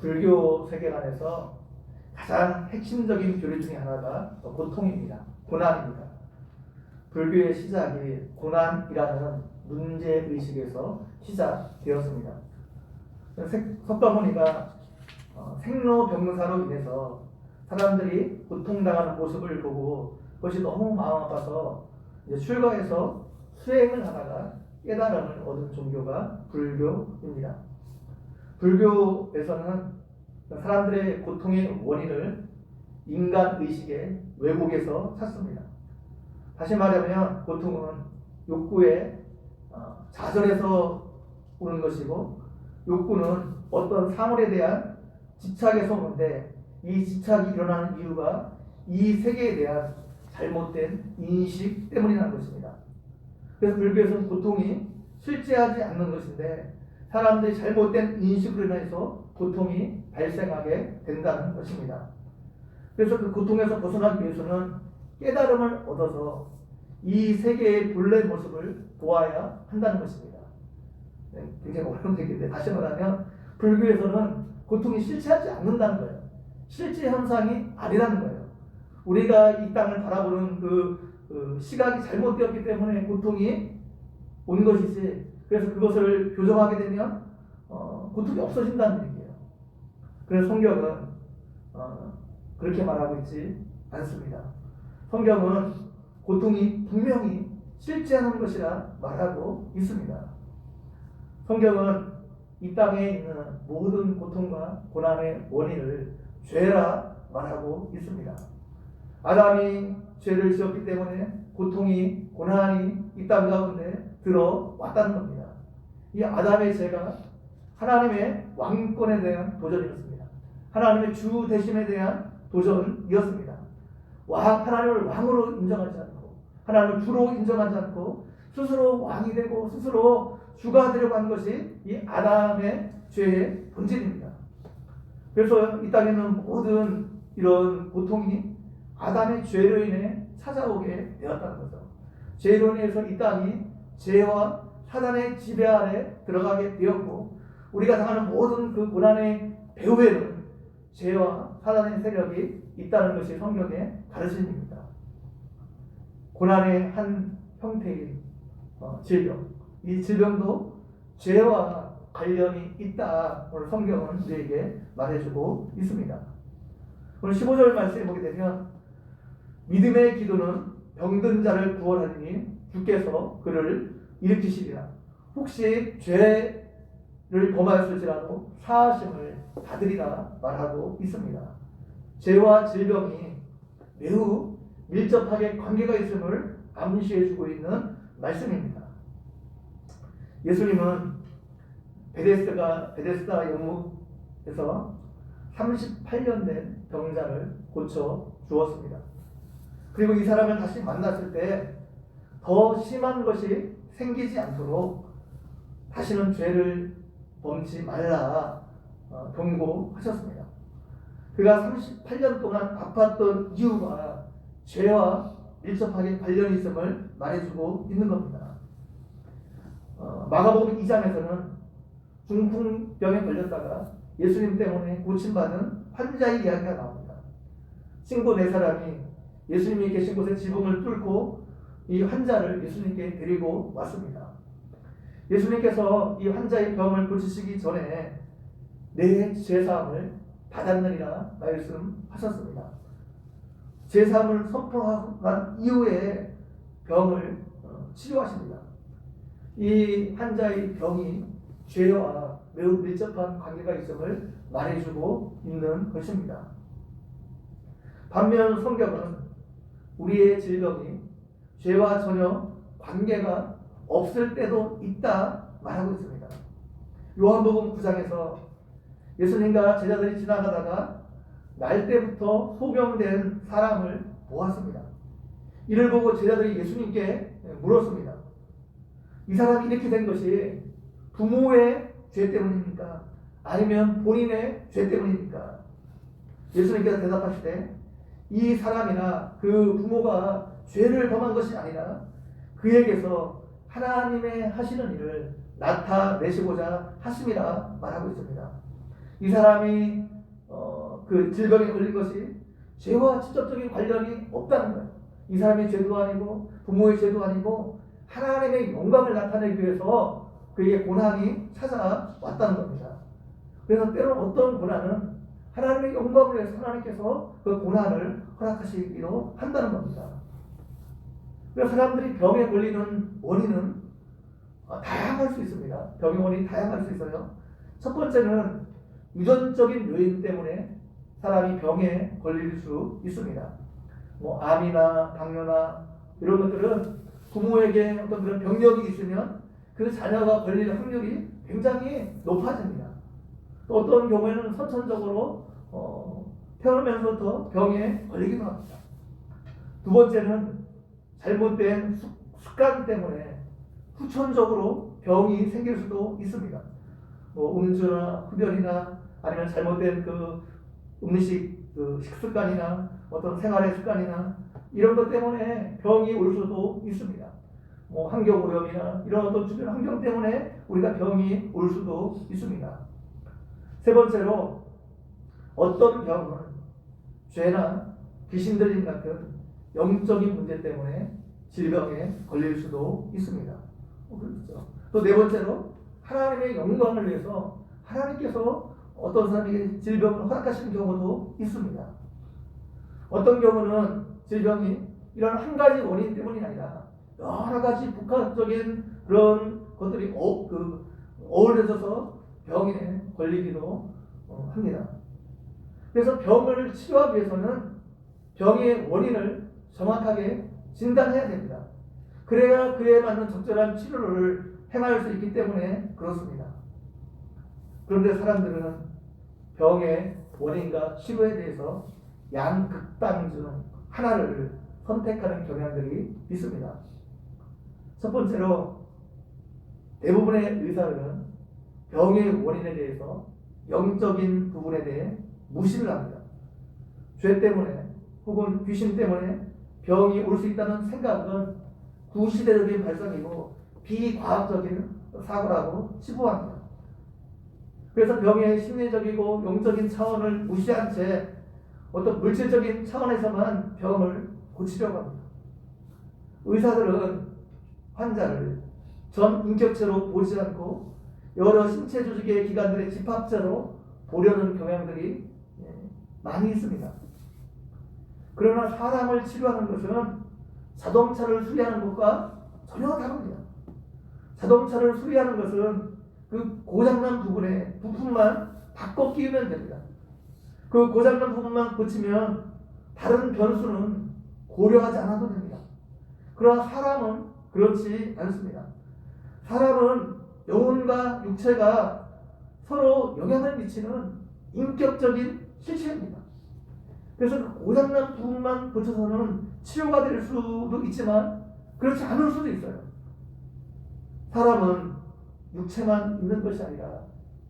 불교 세계관에서 가장 핵심적인 교리 중에 하나가 고통입니다. 고난입니다. 불교의 시작이 고난이라는 문제의식에서 시작되었습니다. 석가모니가 생로병사로 인해서 사람들이 고통당하는 모습을 보고 그것이 너무 마음 아파서 이제 출가해서 수행을 하다가 깨달음을 얻은 종교가 불교입니다. 불교에서는 사람들의 고통의 원인을 인간의식의 왜곡에서 찾습니다. 다시 말하면 고통은 욕구의 좌절에서 오는 것이고, 욕구는 어떤 사물에 대한 집착에서 오는데, 이 집착이 일어나는 이유가 이 세계에 대한 잘못된 인식 때문이라는 것입니다. 그래서 불교에서는 고통이 실제하지 않는 것인데 사람들이 잘못된 인식으로 인해서 고통이 발생하게 된다는 것입니다. 그래서 그 고통에서 벗어나기 위해서는 깨달음을 얻어서 이 세계의 본래 모습을 보아야 한다는 것입니다. 굉장히 어려운 얘기인데, 다시 말하면 불교에서는 고통이 실체하지 않는다는 거예요. 실제 현상이 아니라는 거예요. 우리가 이 땅을 바라보는 그 시각이 잘못되었기 때문에 고통이 온 것이지, 그래서 그것을 교정하게 되면 고통이 없어진다는 얘기예요. 그래서 성경은 그렇게 말하고 있지 않습니다. 성경은 고통이 분명히 실제하는 것이라 말하고 있습니다. 성경은 이 땅에 있는 모든 고통과 고난의 원인을 죄라 말하고 있습니다. 아담이 죄를 지었기 때문에 고통이, 고난이 이 땅 가운데 들어왔다는 겁니다. 이 아담의 죄가 하나님의 왕권에 대한 도전이었습니다. 하나님의 주 대심에 대한 도전이었습니다. 하나님을 왕으로 인정하지 않고, 하나님을 주로 인정하지 않고 스스로 왕이 되고 스스로 주가 되려고 한 것이 이 아담의 죄의 본질입니다. 그래서 이 땅에는 모든 이런 고통이 아담의 죄로 인해 찾아오게 되었다는 거죠. 죄로 인해서 이 땅이 죄와 사단의 지배 아래 들어가게 되었고, 우리가 당하는 모든 그 고난의 배후에는 죄와 사단의 세력이 있다는 것이 성경의 가르침입니다. 고난의 한 형태인 질병, 이 질병도 죄와 관련이 있다. 오늘 성경은 우리에게 말해주고 있습니다. 오늘 15절 말씀에 보게 되면, 믿음의 기도는 병든 자를 구원하리니 주께서 그를 일으키시리라. 혹시 죄를 범하였을지라도 사하심을 받으리라 말하고 있습니다. 죄와 질병이 매우 밀접하게 관계가 있음을 암시해주고 있는 말씀입니다. 예수님은 베데스다 연못에서 38년 된 병자를 고쳐 주었습니다. 그리고 이 사람을 다시 만났을 때 더 심한 것이 생기지 않도록 다시는 죄를 범치 말라 경고하셨습니다. 그가 38년 동안 아팠던 이유가 죄와 밀접하게 관련이 있음을 말해주고 있는 겁니다. 마가복음 2장에서는 중풍병에 걸렸다가 예수님 때문에 고침받은 환자의 이야기가 나옵니다. 친구 4사람이 예수님이 계신 곳에 지붕을 뚫고 이 환자를 예수님께 데리고 왔습니다. 예수님께서 이 환자의 병을 고치시기 전에 내 죄사함을 받았느니라 말씀하셨습니다. 죄사함을 선포한 이후에 병을 치료하십니다. 이 환자의 병이 죄와 매우 밀접한 관계가 있음을 말해주고 있는 것입니다. 반면 성경은 우리의 질병이 죄와 전혀 관계가 없을 때도 있다 말하고 있습니다. 요한복음 9장에서 예수님과 제자들이 지나가다가 날 때부터 소경된 사람을 보았습니다. 이를 보고 제자들이 예수님께 물었습니다. 이 사람이 이렇게 된 것이 부모의 죄 때문입니까? 아니면 본인의 죄 때문입니까? 예수님께서 대답하시되, 이 사람이나 그 부모가 죄를 범한 것이 아니라 그에게서 하나님의 하시는 일을 나타내시고자 하심이라 말하고 있습니다. 이 사람이 그 질병에 걸린 것이 죄와 직접적인 관련이 없다는 거예요. 이 사람의 죄도 아니고 부모의 죄도 아니고 하나님의 영광을 나타내기 위해서 그에게 고난이 찾아왔다는 겁니다. 그래서 때로는 어떤 고난은 하나님의 영광을 위해서 하나님께서 그 고난을 허락하시기로 한다는 겁니다. 그래서 사람들이 병에 걸리는 원인은 다양할 수 있습니다. 병의 원인이 다양할 수 있어요. 첫 번째는 유전적인 요인 때문에 사람이 병에 걸릴 수 있습니다. 뭐 암이나 당뇨나 이런 것들은 부모에게 어떤 그런 병력이 있으면 그 자녀가 걸릴 확률이 굉장히 높아집니다. 또 어떤 경우에는 선천적으로 태어나면서부터 병에 걸리기도 합니다. 두 번째는 잘못된 습관 때문에 후천적으로 병이 생길 수도 있습니다. 뭐 음주나 흡연이나 아니면 잘못된 그 음식 식습관이나 어떤 생활의 습관이나 이런 것 때문에 병이 올 수도 있습니다. 뭐 환경 오염이나 이런 어떤 주변 환경 때문에 우리가 병이 올 수도 있습니다. 세 번째로 어떤 병은 죄나 귀신 들림 같은 영적인 문제 때문에 질병에 걸릴 수도 있습니다. 그렇죠. 또 네 번째로 하나님의 영광을 위해서 하나님께서 어떤 사람에게 질병을 허락하시는 경우도 있습니다. 어떤 경우는 질병이 이런 한 가지 원인 때문이 아니라 여러 가지 복합적인 그런 것들이 어우러져서 병에 걸리기도 합니다. 그래서 병을 치료하기 위해서는 병의 원인을 정확하게 진단해야 됩니다. 그래야 그에 맞는 적절한 치료를 행할 수 있기 때문에 그렇습니다. 그런데 사람들은 병의 원인과 치료에 대해서 양극단 중 하나를 선택하는 경향들이 있습니다. 첫 번째로 대부분의 의사들은 병의 원인에 대해서 영적인 부분에 대해 무시를 합니다. 죄 때문에 혹은 귀신 때문에 병이 올 수 있다는 생각은 구시대적인 발상이고 비과학적인 사고라고 치부합니다. 그래서 병의 심리적이고 영적인 차원을 무시한 채 어떤 물질적인 차원에서만 병을 고치려고 합니다. 의사들은 환자를 전인격체로 보지 않고 여러 신체 조직의 기관들의 집합체로 보려는 경향들이 많이 있습니다. 그러나 사람을 치료하는 것은 자동차를 수리하는 것과 전혀 다릅니다. 자동차를 수리하는 것은 그 고장난 부품만 바꿔 끼우면 됩니다. 그 고장난 부분만 고치면 다른 변수는 고려하지 않아도 됩니다. 그러나 사람은 그렇지 않습니다. 사람은 영혼과 육체가 서로 영향을 미치는 인격적인 실체입니다. 그래서 그 고장난 부분만 고쳐서는 치료가 될 수도 있지만 그렇지 않을 수도 있어요. 사람은 육체만 있는 것이 아니라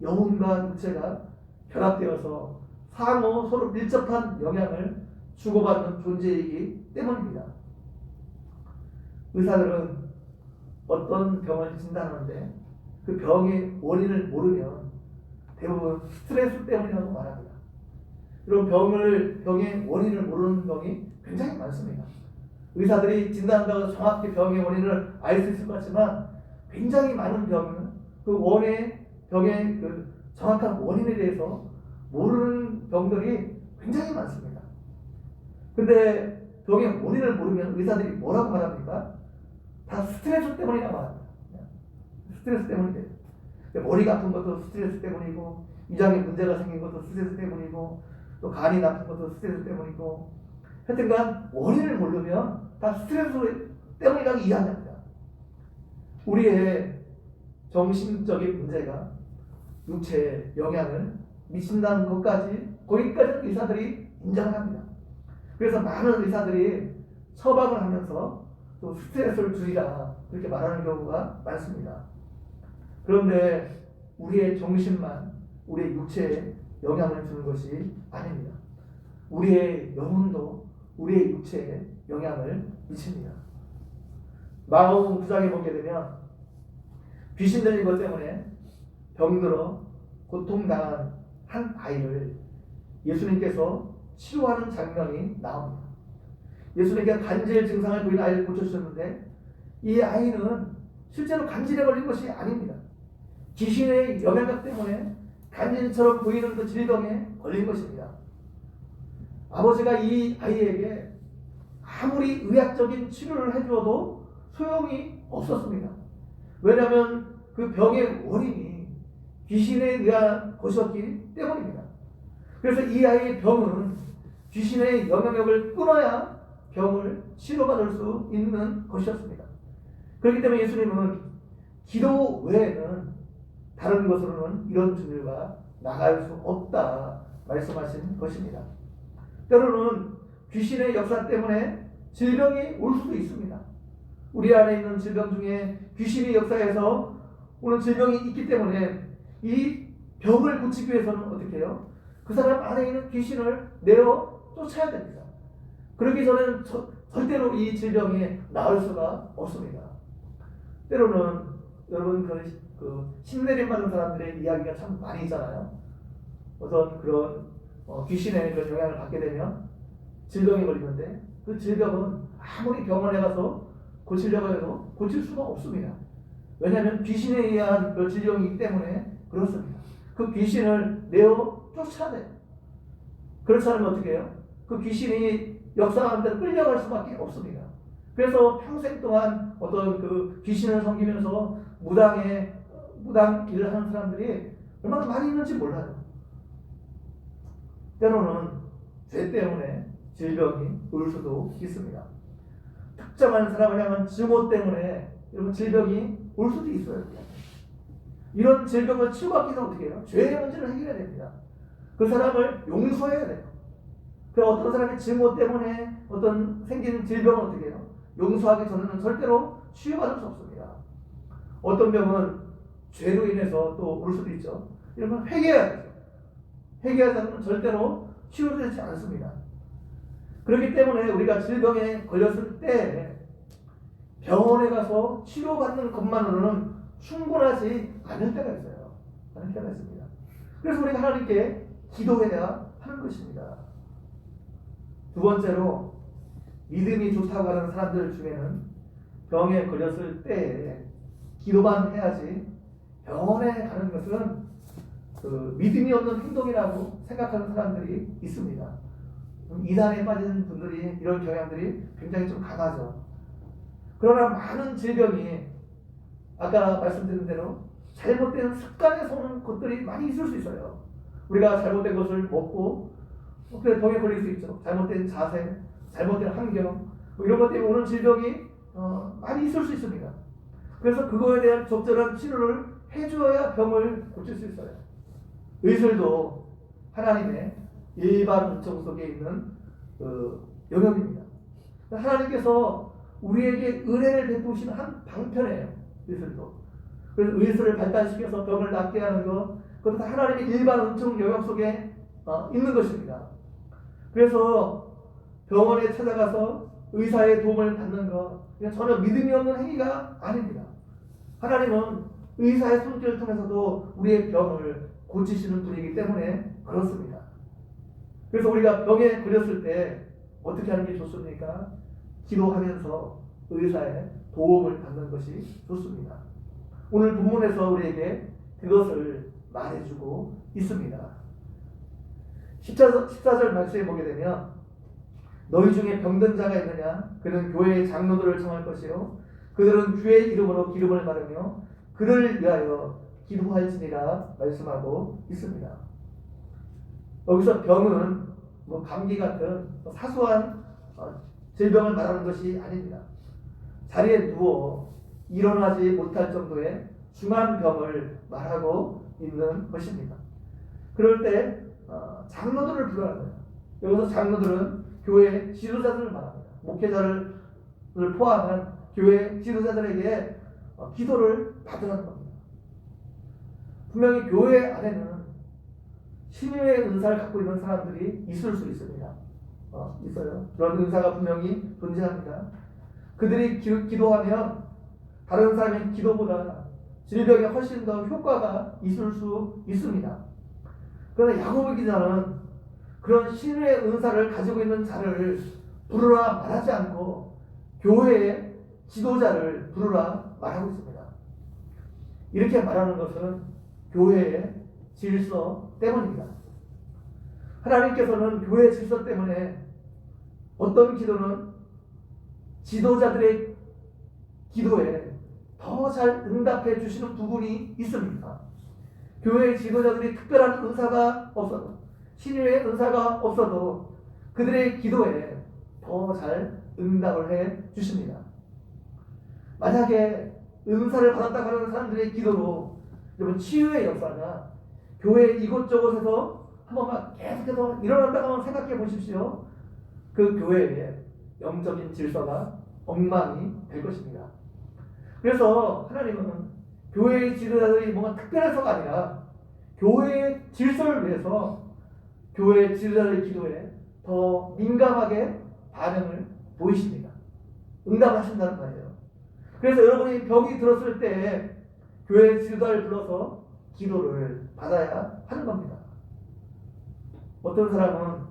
영혼과 육체가 결합되어서 상호 서로 밀접한 영향을 주고받는 존재이기 때문입니다. 의사들은 어떤 병을 진단하는데 그 병의 원인을 모르면 대부분 스트레스 때문이라고 말합니다. 이런 병의 원인을 모르는 병이 굉장히 많습니다. 의사들이 진단한다고 정확히 병의 원인을 알 수 있을 것 같지만 굉장히 많은 병은 그 병의 그 정확한 원인에 대해서 모르는 병들이 굉장히 많습니다. 근데 병의 원인을 모르면 의사들이 뭐라고 말합니까? 다 스트레스 때문이라고 말합니다. 스트레스 때문이래요. 머리가 아픈 것도 스트레스 때문이고 위장에 문제가 생긴 것도 스트레스 때문이고 또 간이 나쁜 것도 스트레스 때문이고 하여튼간 원인을 모르면 다 스트레스 때문이라고 이해합니다. 우리의 정신적인 문제가 육체에 영향을 미친다는 것까지 거기까지 의사들이 인정합니다. 그래서 많은 의사들이 처방을 하면서 또 스트레스를 줄이라 그렇게 말하는 경우가 많습니다. 그런데 우리의 정신만 우리의 육체에 영향을 주는 것이 아닙니다. 우리의 영혼도 우리의 육체에 영향을 미칩니다. 마가복음 9장에 보게 되면 귀신 들린 것 때문에 병들어 고통당한 한 아이를 예수님께서 치료하는 장면이 나옵니다. 예수님께서 간질 증상을 보이는 아이를 고쳐주셨는데 이 아이는 실제로 간질에 걸린 것이 아닙니다. 귀신의 영향력 때문에 간질처럼 보이는 그 질병에 걸린 것입니다. 아버지가 이 아이에게 아무리 의학적인 치료를 해주어도 소용이 없었습니다. 왜냐하면 그 병의 원인이 귀신에 의한 것이었기 때문입니다. 그래서 이 아이의 병은 귀신의 영향력을 끊어야 병을 치료받을 수 있는 것이었습니다. 그렇기 때문에 예수님은 기도 외에는 다른 것으로는 이런 증류가 나갈 수 없다 말씀하신 것입니다. 때로는 귀신의 역사 때문에 질병이 올 수도 있습니다. 우리 안에 있는 질병 중에 귀신의 역사에서 오는 질병이 있기 때문에 이 병을 고치기 위해서는 어떻게 해요? 그 사람 안에 있는 귀신을 내어 쫓아야 됩니다. 그러기 전에는 절대로 이 질병이 나을 수가 없습니다. 때로는 여러분 그 신내림 받은 사람들의 이야기가 참 많이 있잖아요. 어떤 그런 귀신의 그런 영향을 받게 되면 질병이 걸리는데 그 질병은 아무리 병원에 가서 고치려고 해도 고칠 수가 없습니다. 왜냐하면 귀신에 의한 그 질병이기 때문에 그렇습니다. 그 귀신을 내어 쫓아야 돼요. 그렇지 않으면 어떻게 해요? 그 귀신이 역사하는 대로 끌려갈 수밖에 없습니다. 그래서 평생 동안 어떤 그 귀신을 섬기면서 무당 일을 하는 사람들이 얼마나 많이 있는지 몰라요. 때로는 죄 때문에 질병이 올 수도 있습니다. 특정한 사람을 향한 증오 때문에 이런 질병이 올 수도 있어요. 이런 질병을 치료받기 위해서 어떻게 해요? 죄의 문제를 해결해야 됩니다. 그 사람을 용서해야 돼요. 그 어떤 사람의 증오 때문에 어떤 생긴 질병은 어떻게 해요? 용서하기 전에는 절대로 치유받을 수 없습니다. 어떤 병은 죄로 인해서 또 올 수도 있죠. 이런 건 회개해야 되죠. 회개하지 않으면 절대로 치유되지 않습니다. 그렇기 때문에 우리가 질병에 걸렸을 때 병원에 가서 치료받는 것만으로는 충분하지 않을 때가 있어요. 않을 때가 있습니다. 그래서 우리가 하나님께 기도해야 하는 것입니다. 두 번째로 믿음이 좋다고 하는 사람들 중에는 병에 걸렸을 때 기도만 해야지 병원에 가는 것은 그 믿음이 없는 행동이라고 생각하는 사람들이 있습니다. 이단에 빠진 분들이 이런 경향들이 굉장히 좀 강하죠. 그러나 많은 질병이 아까 말씀드린 대로 잘못된 습관에서 오는 것들이 많이 있을 수 있어요. 우리가 잘못된 것을 먹고 그래 병에 걸릴 수 있죠. 잘못된 자세, 잘못된 환경 이런 것 때문에 오는 질병이 많이 있을 수 있습니다. 그래서 그거에 대한 적절한 치료를 해줘야 병을 고칠 수 있어요. 의술도 하나님의 일반 은총 속에 있는 영역입니다. 하나님께서 우리에게 은혜를 베푸시는 한 방편이에요. 의술도. 그래서 의술을 발달시켜서 병을 낫게 하는 것, 그것도 다 하나님의 일반 은총 영역 속에 있는 것입니다. 그래서 병원에 찾아가서 의사의 도움을 받는 것, 그냥 전혀 믿음이 없는 행위가 아닙니다. 하나님은 의사의 손길을 통해서도 우리의 병을 고치시는 분이기 때문에 그렇습니다. 그래서 우리가 병에 걸렸을 때 어떻게 하는 게 좋습니까? 기도하면서 의사의 도움을 받는 것이 좋습니다. 오늘 본문에서 우리에게 그것을 말해주고 있습니다. 14절 말씀에 보게 되면 너희 중에 병든 자가 있느냐? 그는 교회의 장로들을 청할 것이요 그들은 주의 이름으로 기름을 바르며 그를 위하여 기도할지니라 말씀하고 있습니다. 여기서 병은 뭐 감기 같은 사소한 질병을 말하는 것이 아닙니다. 자리에 누워 일어나지 못할 정도의 중한 병을 말하고 있는 것입니다. 그럴 때 장로들을 불러야 돼요. 여기서 장로들은 교회 지도자들을 말합니다. 목회자를 포함한 교회 지도자들에게 기도를 받으라는 겁니다. 분명히 교회 안에는 신유의 은사를 갖고 있는 사람들이 있을 수 있습니다. 있어요. 그런 은사가 분명히 존재합니다. 그들이 기도하면 다른 사람의 기도보다 질병에 훨씬 더 효과가 있을 수 있습니다. 그러나 야고보 기자는 그런 신의 은사를 가지고 있는 자를 부르라 말하지 않고 교회의 지도자를 부르라 말하고 있습니다. 이렇게 말하는 것은 교회의 질서 때문입니다. 하나님께서는 교회의 질서 때문에 어떤 기도는 지도자들의 기도에 더 잘 응답해 주시는 부분이 있습니다. 교회의 지도자들이 특별한 은사가 없어도, 신유의 은사가 없어도 그들의 기도에 더 잘 응답을 해 주십니다. 만약에 은사를 받았다고 하는 사람들의 기도로 여러분 치유의 역사가 교회 이곳저곳에서 한번 계속해서 일어난다고 한번 생각해 보십시오. 그 교회에 영적인 질서가 엉망이 될 것입니다. 그래서 하나님은 교회의 지도자들이 뭔가 특별해서가 아니라 교회의 질서를 위해서 교회의 지도자들의 기도에 더 민감하게 반응을 보이십니다. 응답하신다는 말이에요. 그래서 여러분이 병이 들었을 때 교회 지도자를 불러서 기도를 받아야 하는 겁니다. 어떤 사람은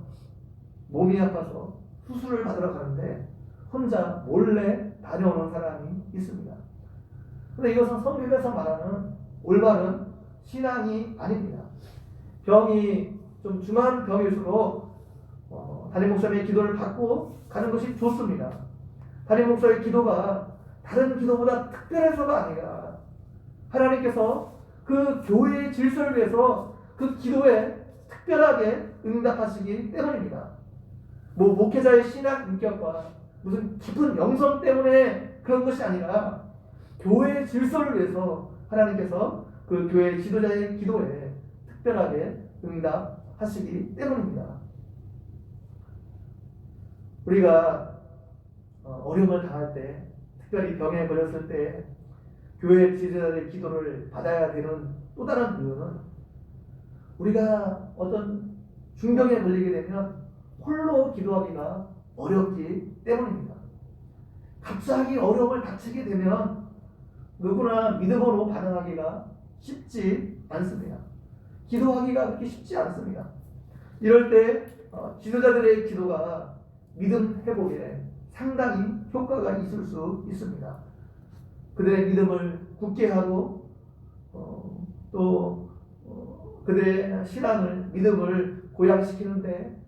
몸이 아파서 수술을 받으러 가는데 혼자 몰래 다녀오는 사람이 있습니다. 그런데 이것은 성경에서 말하는 올바른 신앙이 아닙니다. 병이 좀 중한 병일수록 담임 목사님의 기도를 받고 가는 것이 좋습니다. 담임 목사의 기도가 다른 기도보다 특별해서가 아니라 하나님께서 그 교회의 질서를 위해서 그 기도에 특별하게 응답하시기 때문입니다. 목회자의 신학 인격과 무슨 깊은 영성 때문에 그런 것이 아니라 교회의 질서를 위해서 하나님께서 그 교회의 지도자의 기도에 특별하게 응답하시기 때문입니다. 우리가 어려움을 당할 때, 특별히 병에 걸렸을 때 교회 지도자의 기도를 받아야 되는 또 다른 이유는 우리가 어떤 중병에 걸리게 되면 홀로 기도하기가 어렵기 때문입니다. 갑자기 어려움을 닥치게 되면 누구나 믿음으로 반응하기가 쉽지 않습니다. 기도하기가 그렇게 쉽지 않습니다. 이럴 때 지도자들의 기도가 믿음 회복에 상당히 효과가 있을 수 있습니다. 그들의 믿음을 굳게 하고 또 그들의 신앙을, 믿음을 고양시키는데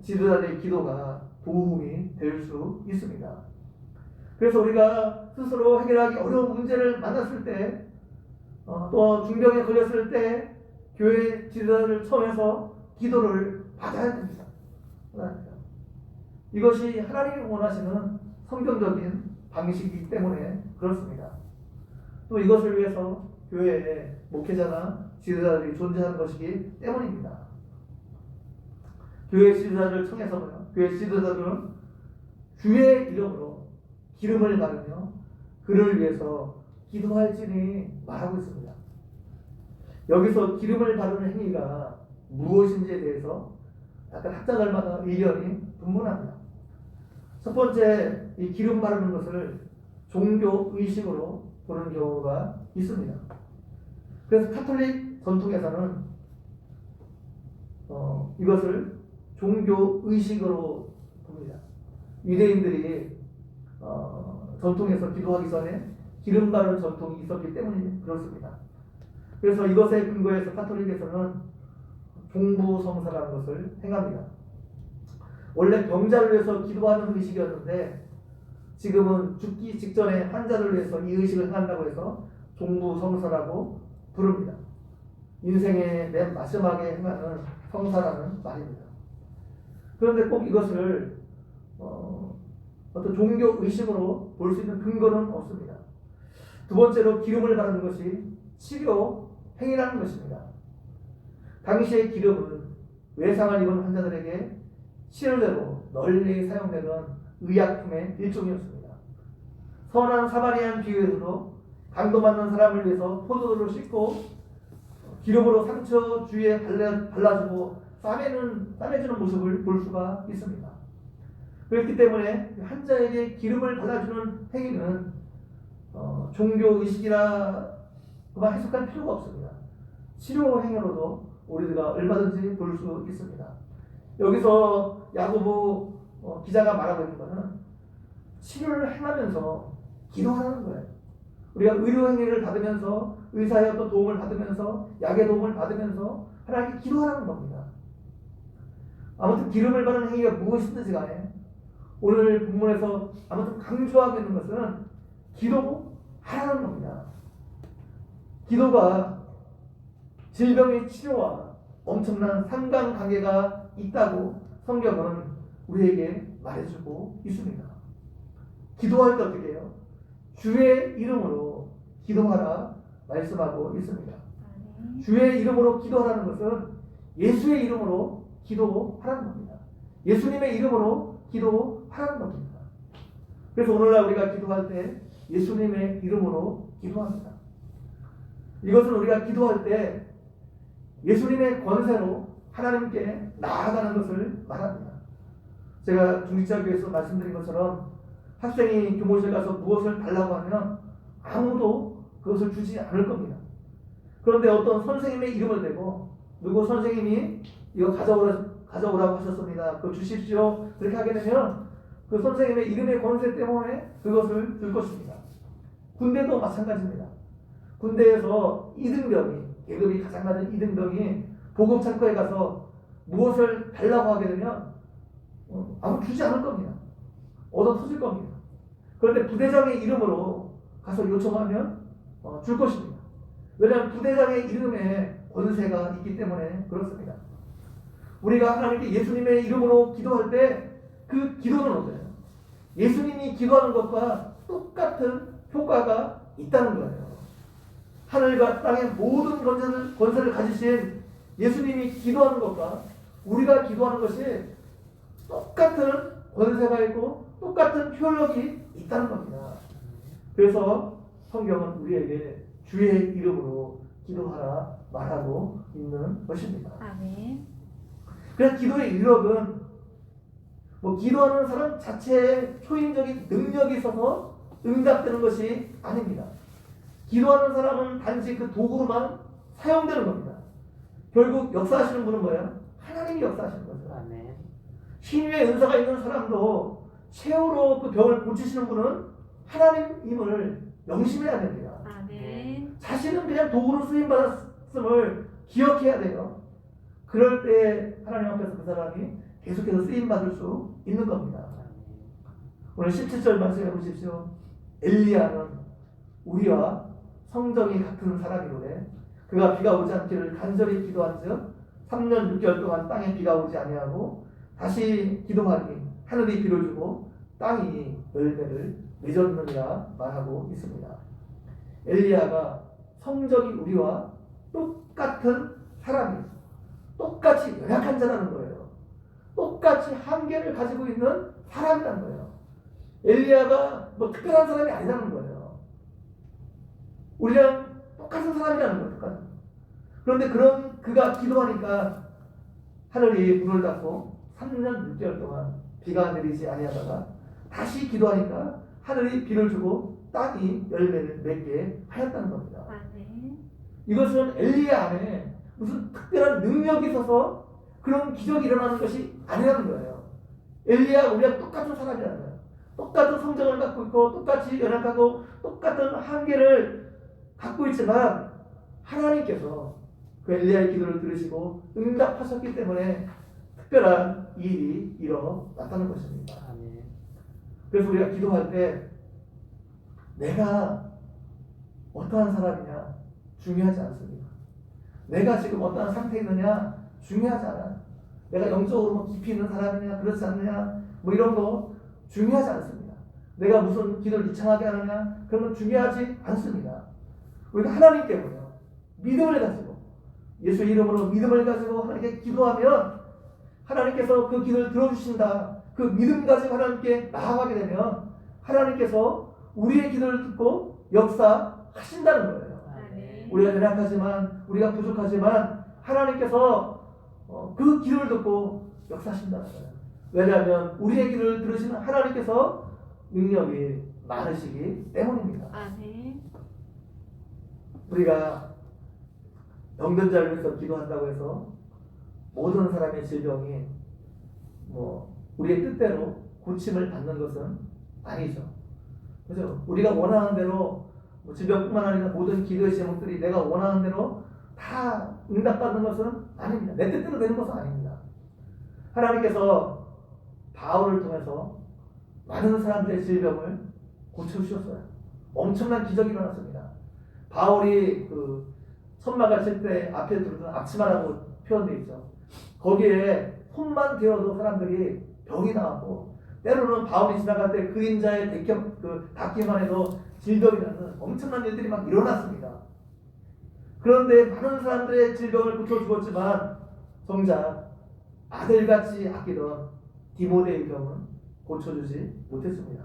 지도자들의 기도가 도움이 될 수 있습니다. 그래서 우리가 스스로 해결하기 어려운 문제를 만났을 때, 또 중병에 걸렸을 때 교회 지도자를 청해서 기도를 받아야 됩니다. 이것이 하나님이 원하시는 성경적인 방식이기 때문에 그렇습니다. 또 이것을 위해서 교회에 목회자나 지도자들이 존재하는 것이기 때문입니다. 교회 지도자를 청해서요, 교회 지도자들은 주의 이름으로 기름을 바르며 그를 위해서 기도할지니 말하고 있습니다. 여기서 기름을 바르는 행위가 무엇인지에 대해서 약간 학자들마다 의견이 분분합니다. 첫 번째, 이 기름 바르는 것을 종교 의식으로 보는 경우가 있습니다. 그래서 카톨릭 전통에서는 이것을 종교 의식으로 봅니다. 유대인들이 전통에서 기도하기 전에 기름 바르는 전통이 있었기 때문에 그렇습니다. 그래서 이것에 근거해서 카톨릭에서는 종부성사라는 것을 행합니다. 원래 병자를 위해서 기도하는 의식이었는데 지금은 죽기 직전에 환자를 위해서 이 의식을 행한다고 해서 종부성사라고 부릅니다. 인생의 맨 마지막에 행하는 성사라는 말입니다. 그런데 꼭 이것을 어떤 종교 의식으로 볼 수 있는 근거는 없습니다. 두 번째로 기름을 바르는 것이 치료 행위라는 것입니다. 당시의 기름은 외상을 입은 환자들에게 치료제로 널리 사용되던 의약품의 일종이었습니다. 선한 사마리안 비유에서도 강도맞는 사람을 위해서 포도주를 씻고 기름으로 상처 주위에 발라주고 싸매주는 모습을 볼 수가 있습니다. 그렇기 때문에 환자에게 기름을 발라주는 행위는 종교 의식이라 그만 해석할 필요가 없습니다. 치료 행위로도 우리가 얼마든지 볼 수 있습니다. 여기서 야고보 기자가 말하고 있는 것은 치료를 행하면서 기도하라는 거예요. 우리가 의료 행위를 받으면서 의사의 어떤 도움을 받으면서 약의 도움을 받으면서 하나님께 기도하라는 겁니다. 아무튼 기름을 받는 행위가 무엇이든지 간에 오늘 본문에서 아무튼 강조하고 있는 것은 기도하라는 겁니다. 기도가 질병의 치료와 엄청난 상관관계가 있다고 성경은 우리에게 말해주고 있습니다. 기도할 때 어떻게 해요? 주의 이름으로 기도하라 말씀하고 있습니다. 주의 이름으로 기도하라는 것은 예수의 이름으로 기도하라는 겁니다. 예수님의 이름으로 기도하라는 겁니다. 그래서 오늘날 우리가 기도할 때 예수님의 이름으로 기도합니다. 이것은 우리가 기도할 때 예수님의 권세로 하나님께 나아가는 것을 말합니다. 제가 중직자교회에서 말씀드린 것처럼 학생이 교무실 가서 무엇을 달라고 하면 아무도 그것을 주지 않을 겁니다. 그런데 어떤 선생님의 이름을 대고 누구 선생님이 이거 가져오라고 하셨습니다. 그거 주십시오. 그렇게 하게 되면 그 선생님의 이름의 권세 때문에 그것을 줄 것입니다. 군대도 마찬가지입니다. 군대에서 이등병이, 계급이 가장 낮은 이등병이 보급창고에 가서 무엇을 달라고 하게 되면 아무 주지 않을 겁니다. 얻어 터질 겁니다. 그런데 부대장의 이름으로 가서 요청하면 줄 것입니다. 왜냐하면 부대장의 이름에 권세가 있기 때문에 그렇습니다. 우리가 하나님께 예수님의 이름으로 기도할 때 그 기도는 어때요? 예수님이 기도하는 것과 똑같은 효과가 있다는 거예요. 하늘과 땅의 모든 권세를 가지신 예수님이 기도하는 것과 우리가 기도하는 것이 똑같은 권세가 있고 똑같은 효력이 있다는 겁니다. 그래서 성경은 우리에게 주의 이름으로 기도하라 말하고 있는 것입니다. 아멘. 그래서 기도의 위력은 기도하는 사람 자체의 초인적인 능력이 있어서 응답되는 것이 아닙니다. 기도하는 사람은 단지 그 도구로만 사용되는 겁니다. 결국 역사하시는 분은 뭐예요? 하나님이 역사하시는 거죠. 아멘. 신유의 은사가 있는 사람도 최후로 그 병을 고치시는 분은 하나님임을 명심해야 됩니다. 아멘. 자신은 그냥 도구로 쓰임받았음을 기억해야 돼요. 그럴 때 하나님 앞에서 그 사람이 계속해서 쓰임받을 수 있는 겁니다. 오늘 17절 말씀해 보십시오. 엘리야는 우리와 성정이 같은 사람이로되 그가 비가 오지 않기를 간절히 기도한즉 3년 6개월 동안 땅에 비가 오지 아니하고 다시 기도하니 하늘이 비를 주고 땅이 열매를 맺었느니라 말하고 있습니다. 엘리야가 성적이 우리와 똑같은 사람이에요. 똑같이 연약한 자라는 거예요. 똑같이 한계를 가지고 있는 사람이라는 거예요. 엘리야가 특별한 사람이 아니라는 거예요. 우리랑 똑같은 사람이라는 거예요. 똑같은. 그런데 그가 기도하니까 하늘이 문을 닫고 3년 6개월 동안 비가 내리지 아니하다가 다시 기도하니까 하늘이 비를 주고 땅이 열매를 맺게 하였다는 겁니다. 아멘. 이것은 엘리야 안에 무슨 특별한 능력이 있어서 그런 기적이 일어나는 것이 아니라는 거예요. 엘리야 우리가 똑같은 사람이라는 거예요. 똑같은 성정을 갖고 있고 똑같이 연약하고 똑같은 한계를 갖고 있지만 하나님께서 그 엘리야의 기도를 들으시고 응답하셨기 때문에 특별한 일이 일어났다는 것입니다. 아멘. 그래서 우리가 기도할 때 내가 어떠한 사람이냐 중요하지 않습니다. 내가 지금 어떠한 상태에 있느냐 중요하지 않아요. 내가 영적으로 깊이 있는 사람이냐 그렇지 않느냐 이런 거 중요하지 않습니다. 내가 무슨 기도를 이창하게 하느냐 그런 건 중요하지 않습니다. 우리가 하나님 때문에요. 믿음을 가지고 예수의 이름으로 믿음을 가지고 하나님께 기도하면 하나님께서 그 기도를 들어주신다. 그 믿음 가지고 하나님께 나아가게 되면 하나님께서 우리의 기도를 듣고 역사하신다는 거예요. 아멘. 우리가 연약하지만 우리가 부족하지만 하나님께서 그 기도를 듣고 역사하신다는 거예요. 왜냐하면 우리의 기도를 들으시는 하나님께서 능력이 많으시기 때문입니다. 아멘. 우리가 병든 자를 위해서 기도한다고 해서 모든 사람의 질병이 우리의 뜻대로 고침을 받는 것은 아니죠. 그죠? 우리가 원하는 대로 질병뿐만 아니라 모든 기도의 제목들이 내가 원하는 대로 다 응답받는 것은 아닙니다. 내 뜻대로 되는 것은 아닙니다. 하나님께서 바울을 통해서 많은 사람들의 질병을 고쳐주셨어요. 엄청난 기적이 일어났습니다. 바울이 그 천막을 칠 때 앞에 두르던 앞치마라고 표현되어 있죠. 거기에 손만 대어도 사람들이 병이 나왔고, 때로는 바울이 지나갈 때 그림자에 닿기만 해도 질병이 나는 엄청난 일들이 막 일어났습니다. 그런데 많은 사람들의 질병을 고쳐주었지만 정작 아들같이 아끼던 디모데의 병은 고쳐주지 못했습니다.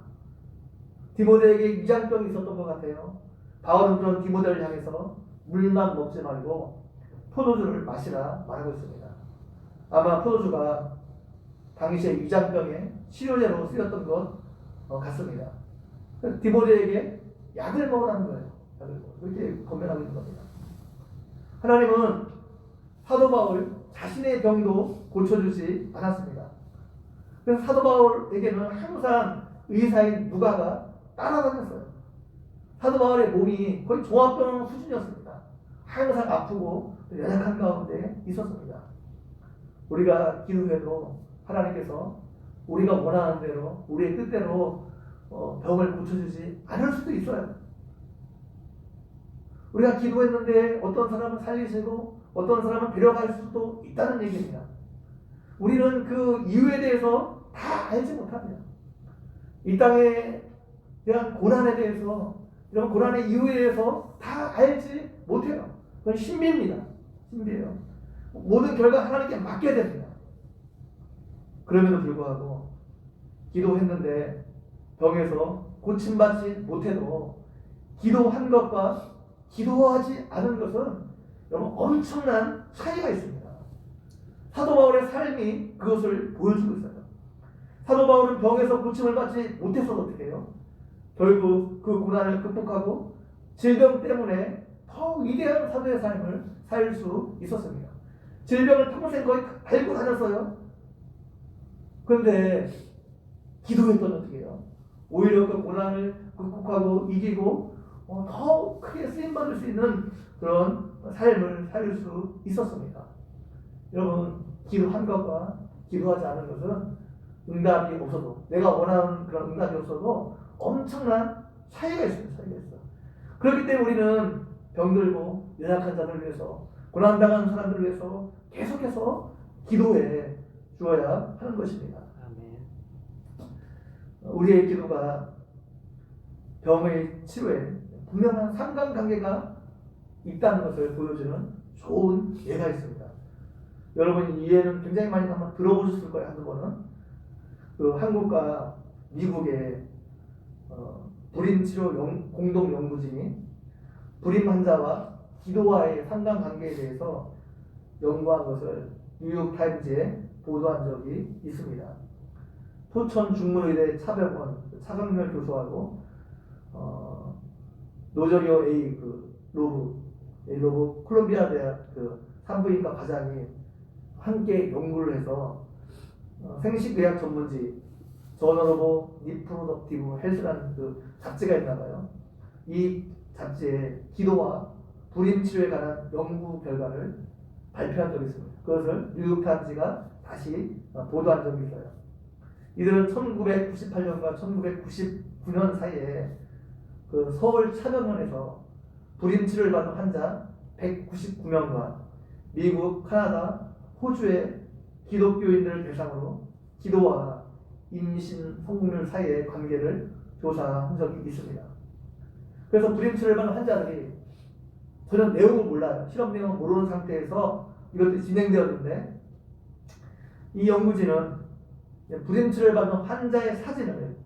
디모데에게 위장병이 있었던 것 같아요. 바울은 그런 디모데를 향해서 물만 먹지 말고 포도주를 마시라 말하고 있습니다. 아마 포도주가 당시의 위장병의 치료제로 쓰였던 것 같습니다. 디모데에게 약을 먹으라는 거예요. 약을 먹으라. 그렇게 권면하고 있는 겁니다. 하나님은 사도 바울 자신의 병도 고쳐주지 않았습니다. 그래서 사도 바울에게는 항상 의사인 누가가 따라다녔어요. 사도 바울의 몸이 거의 종합병 수준이었습니다. 항상 아프고 연약한 가운데 있었습니다. 우리가 기도해도 하나님께서 우리가 원하는 대로 우리의 뜻대로 병을 고쳐주지 않을 수도 있어요. 우리가 기도했는데 어떤 사람은 살리시고 어떤 사람은 데려갈 수도 있다는 얘기입니다. 우리는 그 이유에 대해서 다 알지 못합니다. 이 땅에 대한 고난에 대해서, 이런 고난의 이유에 대해서 다 알지 못해요. 그건 신비입니다. 신비예요. 모든 결과 하나님께 맡게 됩니다. 그럼에도 불구하고 기도했는데 병에서 고침받지 못해도 기도한 것과 기도하지 않은 것은 여러분 엄청난 차이가 있습니다. 사도 바울의 삶이 그것을 보여주고 있어요. 사도 바울은 병에서 고침을 받지 못해서 어떻게 해요? 결국 그 고난을 극복하고 질병 때문에 더 위대한 사도의 삶을 살 수 있었습니다. 질병을 평생 거의 앓고 다녔어요. 그런데 기도했더니 어떻게 해요? 오히려 그 고난을 극복하고 이기고 더 크게 쓰임받을 수 있는 그런 삶을 살 수 있었습니다. 여러분, 기도한 것과 기도하지 않은 것은 응답이 없어도, 내가 원하는 그런 응답이 없어도 엄청난 차이가 있습니다. 차이가 있어. 그렇기 때문에 우리는 병들고 연약한 자들을 위해서, 고난당하는 사람들을 위해서 계속해서 기도해 주어야 하는 것입니다. 우리의 기도가 병의 치료에 분명한 상관관계가 있다는 것을 보여주는 좋은 예가 있습니다. 여러분 이 예는 굉장히 많이 한번 들어보셨을 거예요. 한두 번은. 그 한국과 미국의 불임치료 공동연구진이 불임 환자와 기도와의 상관관계에 대해서 연구한 것을 뉴욕타임즈에 보도한 적이 있습니다. 포천 중문의대 차병원 차강렬 교수하고 노저리오 A 로브 콜롬비아 대학 그 산부인과 과장이 함께 연구를 해서 생식의학 전문지 저널 오브 리프로덕티브 헬스라는 그 잡지가 있나봐요. 이 잡지에 기도와 불임 치료에 관한 연구 결과를 발표한 적이 있습니다. 그것을 뉴욕타임즈가 다시 보도한 적이 있어요. 이들은 1998년과 1999년 사이에 그 서울 차병원에서 불임 치료를 받은 환자 199명과 미국, 카나다, 호주의 기독교인들을 대상으로 기도와 임신 성공률 사이의 관계를 조사한 적이 있습니다. 그래서 불임 치료를 받는 환자들이 전혀 내용을 몰라요. 실험 내용을 모르는 상태에서 이것들이 진행되었는데, 이 연구진은 불임 치료를 받는 환자의 사진을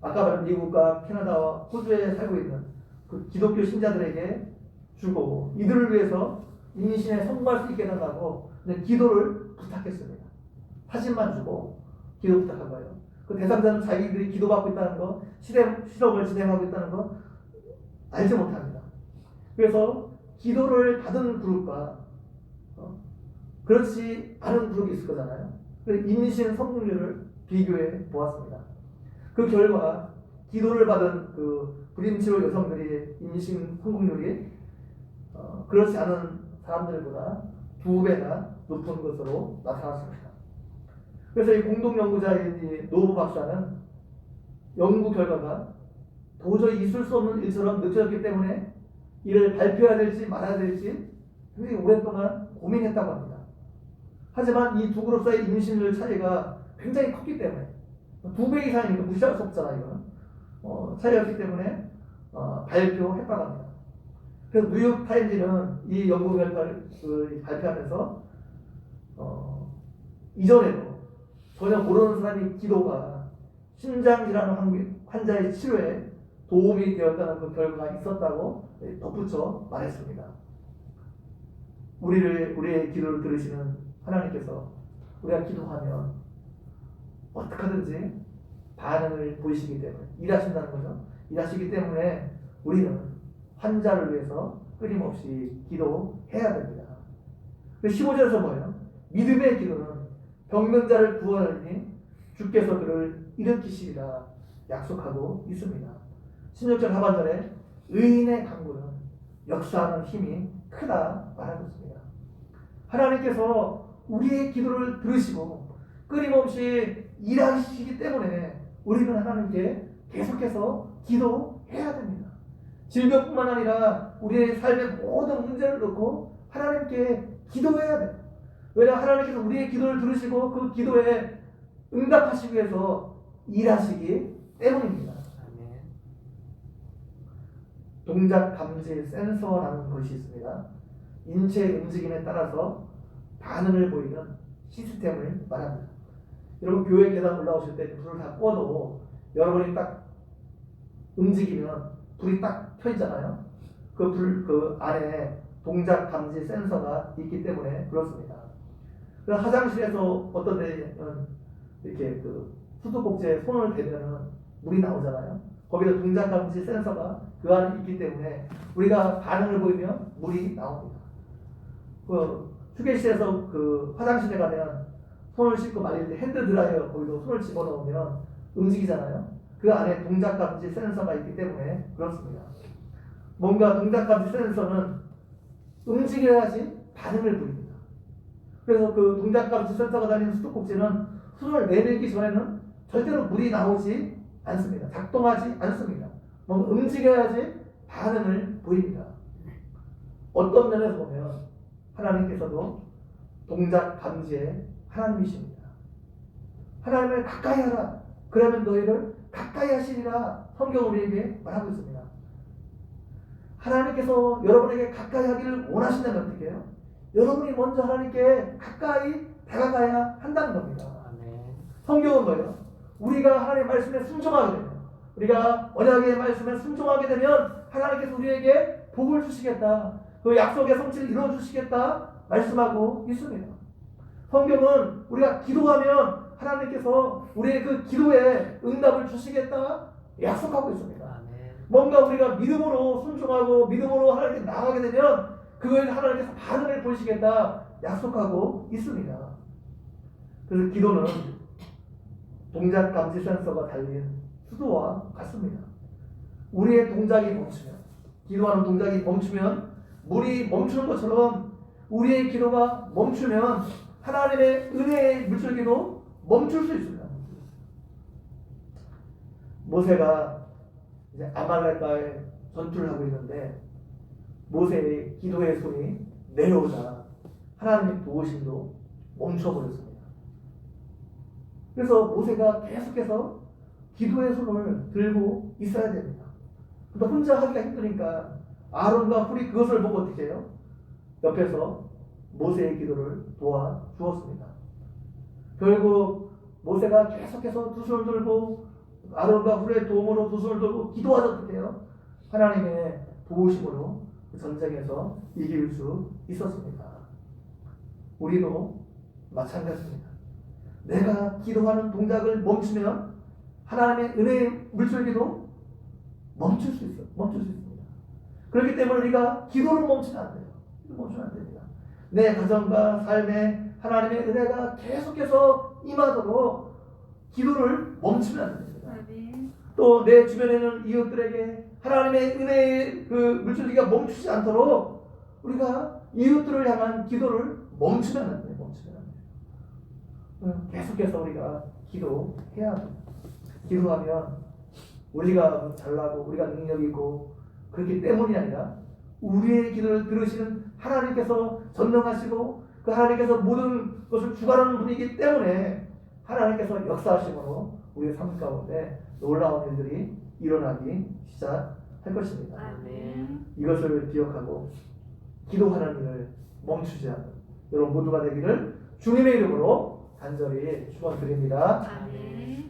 아까 말한 미국과 캐나다와 호주에 살고 있는 그 기독교 신자들에게 주고 이들을 위해서 임신에 성공할 수 있게 해달라고 기도를 부탁했습니다. 사진만 주고 기도 부탁한 거예요. 그 대상자는 자기들이 기도받고 있다는 거, 실험을 진행하고 있다는 거 알지 못합니다. 그래서 기도를 받은 그룹과 그렇지 않은 그룹이 있을 거잖아요. 그래서 임신 성공률을 비교해 보았습니다. 그 결과 기도를 받은 그 불임치료 여성들의 임신 성공률이 그렇지 않은 사람들보다 2배나 높은 것으로 나타났습니다. 그래서 이 공동연구자인 노브 박사는 연구 결과가 도저히 있을 수 없는 일처럼 느껴졌기 때문에 이를 발표해야 될지 말아야 될지 굉장히 오랫동안 고민했다고 합니다. 하지만 이 두 그룹 사이 임신율 차이가 굉장히 컸기 때문에 2배 이상이니까 무시할 수 없잖아 이거는. 차이였기 때문에 발표했다고 합니다. 그래서 뉴욕타임즈는 이 연구 결과를 발표하면서 이전에도 전혀 모르는 사람이 기도가 심장질환 환자의 치료에 도움이 되었다는 그 결과가 있었다고 덧붙여 말했습니다. 우리의 기도를 들으시는 하나님께서 우리가 기도하면 어떻게 하든지 반응을 보이시기 때문에 일하신다는 거죠. 일하시기 때문에 우리는 환자를 위해서 끊임없이 기도해야 됩니다. 15절에서 뭐예요? 믿음의 기도는 병명자를 구하리니 주께서 그를 일으키시리라 약속하고 있습니다. 16절 하반절에 의인의 간구는 역사하는 힘이 크다 말하고 있습니다. 하나님께서 우리의 기도를 들으시고 끊임없이 일하시기 때문에 우리는 하나님께 계속해서 기도해야 됩니다. 질병뿐만 아니라 우리의 삶의 모든 문제를 놓고 하나님께 기도해야 돼요. 왜냐하면 하나님께서 우리의 기도를 들으시고 그 기도에 응답하시기 위해서 일하시기 때문입니다. 동작 감지 센서라는 것이 있습니다. 인체 움직임에 따라서 반응을 보이는 시스템을 말합니다. 여러분 교회 계단 올라오실 때 불을 다 꺼도 여러분이 딱 움직이면 불이 딱 켜 있잖아요. 그 안에 동작 감지 센서가 있기 때문에 그렇습니다. 그래서 화장실에서 어떤 데는 이렇게 그 수도꼭지에 손을 대면은 물이 나오잖아요. 거기다 동작 감지 센서가 그 안에 있기 때문에 우리가 반응을 보이면 물이 나옵니다. 그 휴게실에서 그 화장실에 가면 손을 씻고 말릴 때 핸드 드라이어 거기도 손을 집어넣으면 움직이잖아요. 그 안에 동작 감지 센서가 있기 때문에 그렇습니다. 뭔가 동작 감지 센서는 움직여야지 반응을 보입니다. 그래서 그 동작 감지 센서가 달린 수도꼭지는 손을 내밀기 전에는 절대로 물이 나오지 않습니다. 작동하지 않습니다. 뭔가 움직여야지 반응을 보입니다. 어떤 면에서 보면 하나님께서도 동작 감지의 하나님이십니다. 하나님을 가까이 하라. 그러면 너희를 가까이 하시리라. 성경 우리에게 말하고 있습니다. 하나님께서 여러분에게 가까이 하기를 원하신다면 어떻게 해요? 여러분이 먼저 하나님께 가까이 다가가야 한다는 겁니다. 성경은 뭐예요? 우리가 하나님의 말씀에 순종하게 되면, 우리가 언약의 말씀에 순종하게 되면 하나님께서 우리에게 복을 주시겠다. 그 약속의 성취를 이루어주시겠다 말씀하고 있습니다. 성경은 우리가 기도하면 하나님께서 우리의 그 기도에 응답을 주시겠다 약속하고 있습니다. 뭔가 우리가 믿음으로 순종하고 믿음으로 하나님께 나가게 되면 그거에 하나님께서 반응을 보이시겠다 약속하고 있습니다. 그래서 기도는 동작 감지 센서가 달린 수도와 같습니다. 우리의 동작이 멈추면, 기도하는 동작이 멈추면, 물이 멈추는 것처럼 우리의 기도가 멈추면 하나님의 은혜의 물줄기도 멈출 수 있습니다. 모세가 이제 아말렉과의 전투를 하고 있는데 모세의 기도의 손이 내려오자 하나님의 도우심도 멈춰버렸습니다. 그래서 모세가 계속해서 기도의 손을 들고 있어야 됩니다. 근데 혼자 하기가 힘드니까 아론과 훌이 그것을 보고 어떻게 해요? 옆에서 모세의 기도를 도와주었습니다. 결국 모세가 계속해서 두 손을 들고 아론과 훌의 도움으로 두 손을 들고 기도하자 어떻게 해요? 하나님의 도우심으로 전쟁에서 이길 수 있었습니다. 우리도 마찬가지입니다. 내가 기도하는 동작을 멈추면 하나님의 은혜의 물줄기도 멈출 수 있습니다. 그렇기 때문에 우리가 기도를 멈추면 안 돼요. 멈추면 안 됩니다. 내 가정과 삶에 하나님의 은혜가 계속해서 임하도록 기도를 멈추면 안 됩니다. 또 내 주변에는 이웃들에게 하나님의 은혜의 그 물줄기가 멈추지 않도록 우리가 이웃들을 향한 기도를 멈추면 안 돼요. 멈추면 안 돼요. 계속해서 우리가 기도해야 돼요. 기도하면 우리가 잘나고 우리가 능력 있고 그렇기 때문이 아니라 우리의 기도를 들으시는 하나님께서 전능하시고 그 하나님께서 모든 것을 주관하는 분이기 때문에 하나님께서 역사하심으로 우리의 삶 가운데 놀라운 일들이 일어나기 시작할 것입니다. 아멘. 이것을 기억하고 기도하는 일을 멈추지 않는 여러분 모두가 되기를 주님의 이름으로 간절히 축원드립니다. 아멘.